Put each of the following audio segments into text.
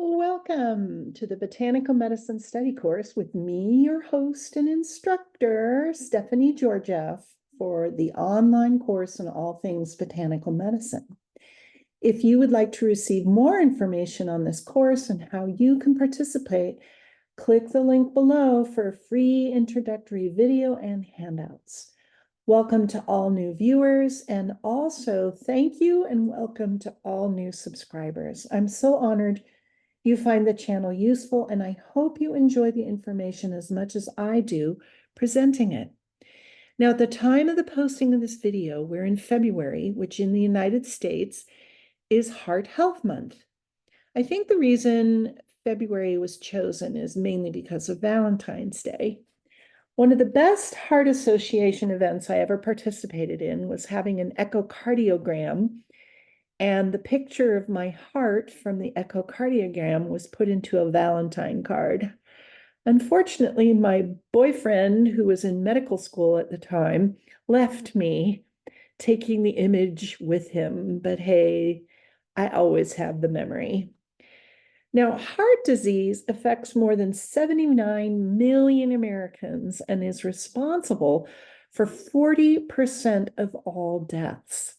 Welcome to the Botanical Medicine Study Course with me, your host and instructor, Stephanie Georgieff, for the online course on all things botanical medicine. If you would like to receive more information on this course and how you can participate, click the link below for a free introductory video and handouts. Welcome to all new viewers, and also thank you and welcome to all new subscribers. I'm so honored you find the channel useful, and I hope you enjoy the information as much as I do presenting it. Now, at the time of the posting of this video, we're in February, which in the United States is Heart Health Month. I think the reason February was chosen is mainly because of Valentine's Day. One of the best heart association events I ever participated in was having an echocardiogram, and the picture of my heart from the echocardiogram was put into a Valentine card. Unfortunately, my boyfriend, who was in medical school at the time, left me, taking the image with him. But hey, I always have the memory. Now, heart disease affects more than 79 million Americans and is responsible for 40% of all deaths.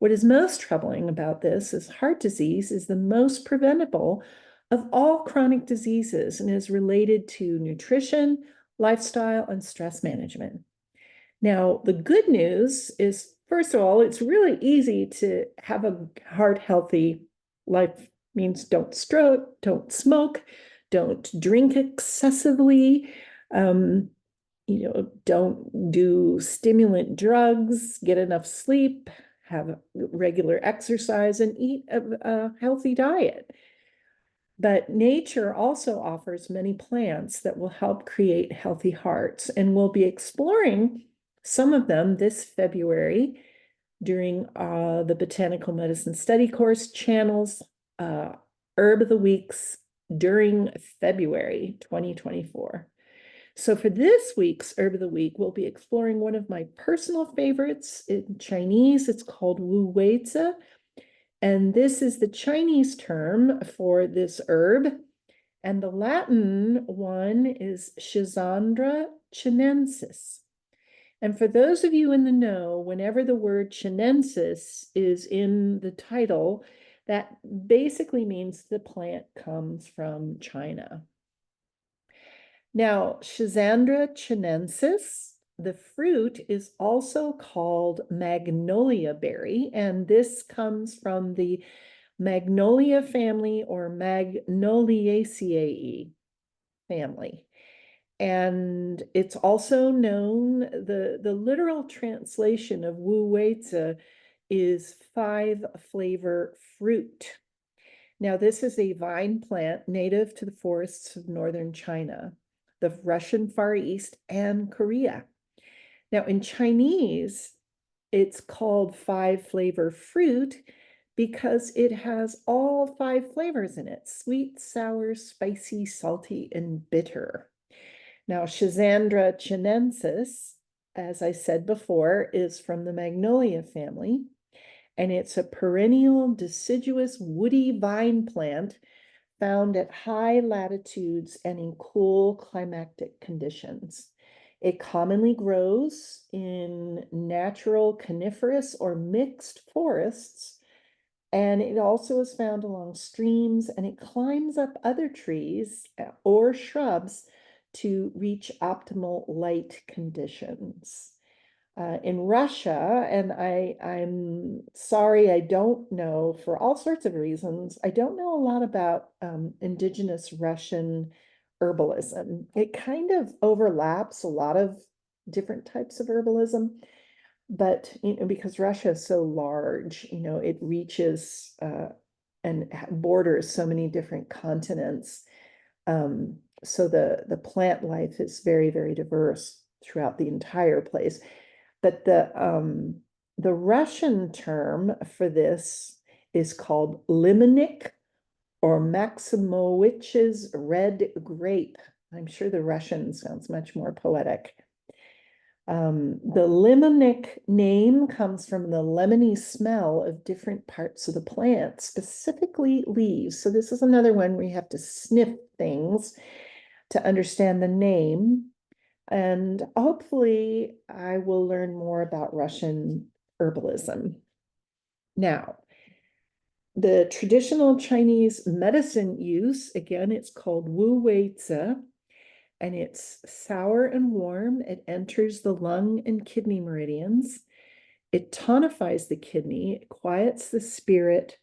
What is most troubling about this is heart disease is the most preventable of all chronic diseases and is related to nutrition, lifestyle, and stress management. Now, the good news is, first of all, it's really easy to have a heart healthy life. Means don't stroke, don't smoke, don't drink excessively, don't do stimulant drugs, get enough sleep, have regular exercise, and eat a healthy diet. But nature also offers many plants that will help create healthy hearts, and we'll be exploring some of them this February during the Botanical Medicine Study Course channels Herb of the Weeks during February 2024. So for this week's Herb of the Week, we'll be exploring one of my personal favorites. In Chinese, it's called Wu Wei Zi, and this is the Chinese term for this herb. And the Latin one is Schisandra chinensis. And for those of you in the know, whenever the word chinensis is in the title, that basically means the plant comes from China. Now, Schisandra chinensis, the fruit is also called magnolia berry, and this comes from the Magnolia family or Magnoliaceae family. And it's also known, the literal translation of Wu Wei Zi is 5-flavor fruit. Now, this is a vine plant native to the forests of northern China, the Russian Far East, and Korea. Now, in Chinese, it's called 5-flavor fruit because it has all 5 flavors in it: sweet, sour, spicy, salty, and bitter. Now, Schisandra chinensis, as I said before, is from the Magnolia family, and it's a perennial deciduous woody vine plant found at high latitudes and in cool climatic conditions. It commonly grows in natural coniferous or mixed forests, and it also is found along streams, and it climbs up other trees or shrubs to reach optimal light conditions. In Russia, and I'm sorry, I don't know, for all sorts of reasons, I don't know a lot about indigenous Russian herbalism. It kind of overlaps a lot of different types of herbalism, but because Russia is so large, it reaches and borders so many different continents. So the plant life is very, very diverse throughout the entire place. But the Russian term for this is called Limonik, or Maximowicz's red grape. I'm sure the Russian sounds much more poetic. The lemonic name comes from the lemony smell of different parts of the plant, specifically leaves. So this is another one where you have to sniff things to understand the name. And hopefully I will learn more about Russian herbalism. Now, the traditional Chinese medicine use, again, it's called Wu Wei Zi, and it's sour and warm. It enters the lung and kidney meridians. It tonifies the kidney, it quiets the spirit,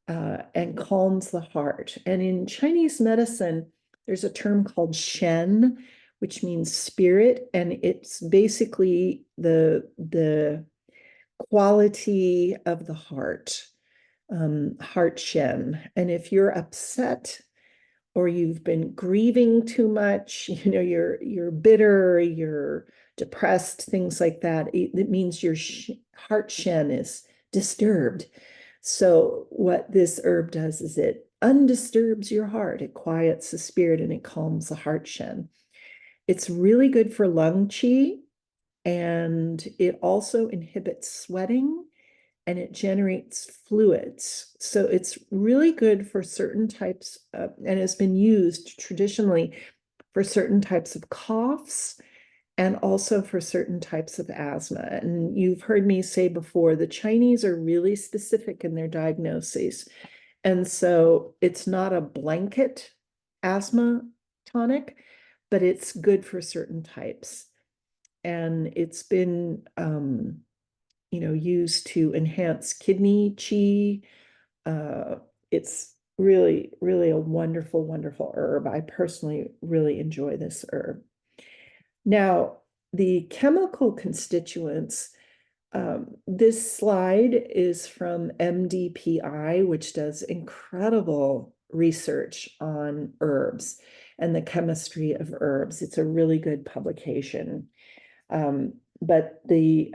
and calms the heart. And in Chinese medicine, there's a term called Shen, which means spirit, and it's basically the quality of the heart, heart Shen. And if you're upset or you've been grieving too much, you're bitter, you're depressed, things like that, it means your heart Shen is disturbed. So what this herb does is it undisturbs your heart, it quiets the spirit, and it calms the heart Shen. It's really good for lung qi, and it also inhibits sweating, and it generates fluids. So it's really good for certain types of, and has been used traditionally for certain types of coughs and also for certain types of asthma. And you've heard me say before, the Chinese are really specific in their diagnoses. And so it's not a blanket asthma tonic, but it's good for certain types. And it's been, used to enhance kidney qi. It's really, really a wonderful, wonderful herb. I personally really enjoy this herb. Now, the chemical constituents, this slide is from MDPI, which does incredible research on herbs and the chemistry of herbs. It's a really good publication. But the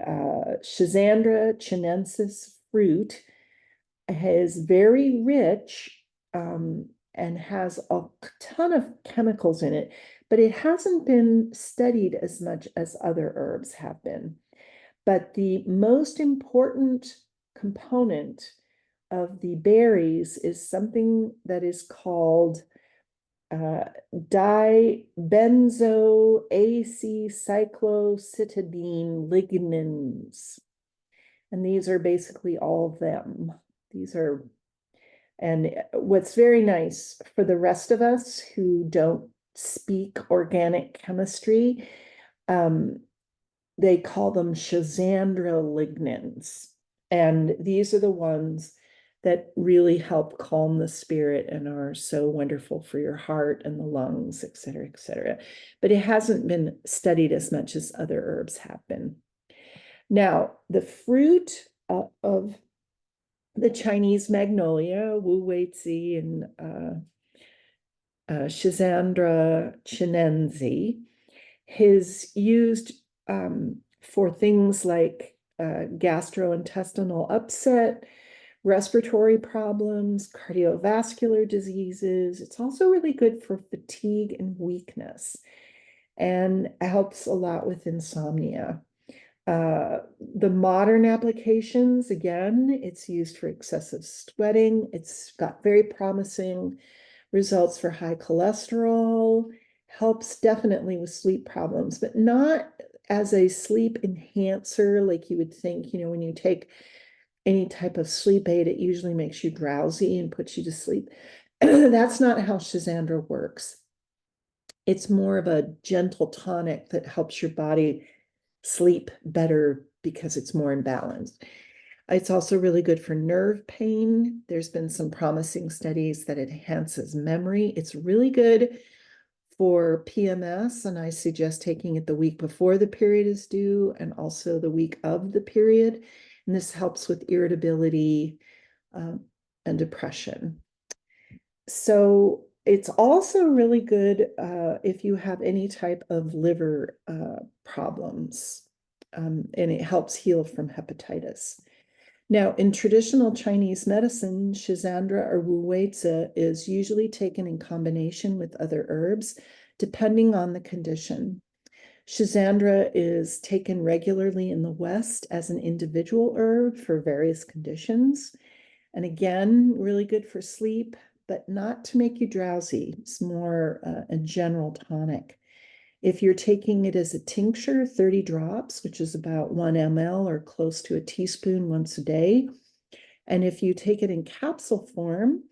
Schisandra chinensis fruit is very rich and has a ton of chemicals in it, but it hasn't been studied as much as other herbs have been. But the most important component of the berries is something that is called dibenzoacylcytidine lignins. And these are basically all of them. And what's very nice for the rest of us who don't speak organic chemistry, they call them Schisandra lignins. And these are the ones that really help calm the spirit and are so wonderful for your heart and the lungs, et cetera, et cetera. But it hasn't been studied as much as other herbs have been. Now, the fruit of the Chinese magnolia, Wu Wei Zi and Schisandra chinensis, is used for things like gastrointestinal upset, respiratory problems, cardiovascular diseases. It's also really good for fatigue and weakness, and helps a lot with insomnia. The modern applications, again, it's used for excessive sweating. It's got very promising results for high cholesterol, helps definitely with sleep problems, but not as a sleep enhancer like you would think. When you take any type of sleep aid, it usually makes you drowsy and puts you to sleep. That's not how Schisandra works. It's more of a gentle tonic that helps your body sleep better because it's more in balance. It's also really good for nerve pain. There's been some promising studies that it enhances memory. It's really good for PMS, and I suggest taking it the week before the period is due and also the week of the period. And this helps with irritability and depression. So it's also really good if you have any type of liver problems, and it helps heal from hepatitis. Now, in traditional Chinese medicine, Schisandra or Wu Wei Zi is usually taken in combination with other herbs, depending on the condition. Schisandra is taken regularly in the West as an individual herb for various conditions. And again, really good for sleep, but not to make you drowsy. It's more a general tonic. If you're taking it as a tincture, 30 drops, which is about 1 ml or close to a teaspoon once a day. And if you take it in capsule form,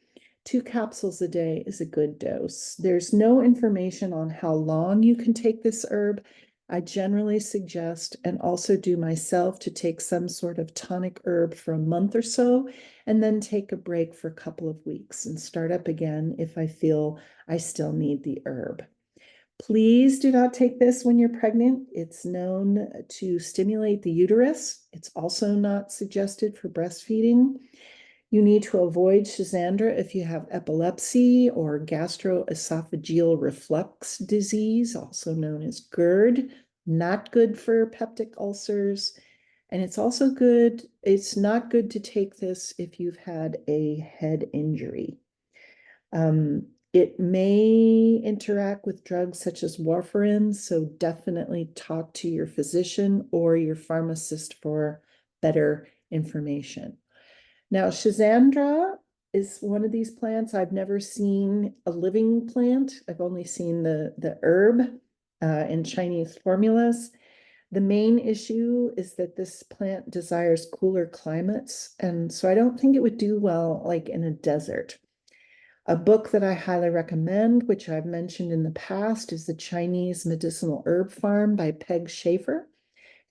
2 capsules a day is a good dose. There's no information on how long you can take this herb. I generally suggest, and also do myself, to take some sort of tonic herb for a month or so, and then take a break for a couple of weeks and start up again if I feel I still need the herb. Please do not take this when you're pregnant. It's known to stimulate the uterus. It's also not suggested for breastfeeding. You need to avoid Schisandra if you have epilepsy or gastroesophageal reflux disease, also known as GERD. Not good for peptic ulcers. And it's also good, it's not good to take this if you've had a head injury. It may interact with drugs such as warfarin, so definitely talk to your physician or your pharmacist for better information. Now, Schisandra is one of these plants. I've never seen a living plant. I've only seen the herb in Chinese formulas. The main issue is that this plant desires cooler climates, and so I don't think it would do well like in a desert. A book that I highly recommend, which I've mentioned in the past, is The Chinese Medicinal Herb Farm by Peg Schafer.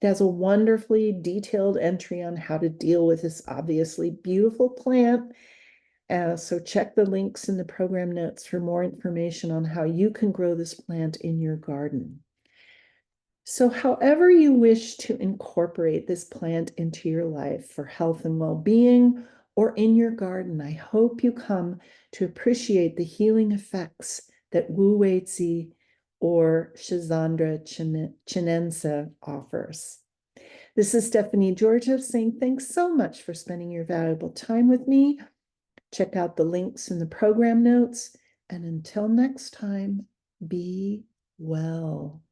It has a wonderfully detailed entry on how to deal with this obviously beautiful plant. So check the links in the program notes for more information on how you can grow this plant in your garden. So however you wish to incorporate this plant into your life for health and well-being, or in your garden, I hope you come to appreciate the healing effects that Wu Wei Zi or Schisandra chinensis offers. This is Stephanie Georgia saying thanks so much for spending your valuable time with me. Check out the links in the program notes, and until next time, be well.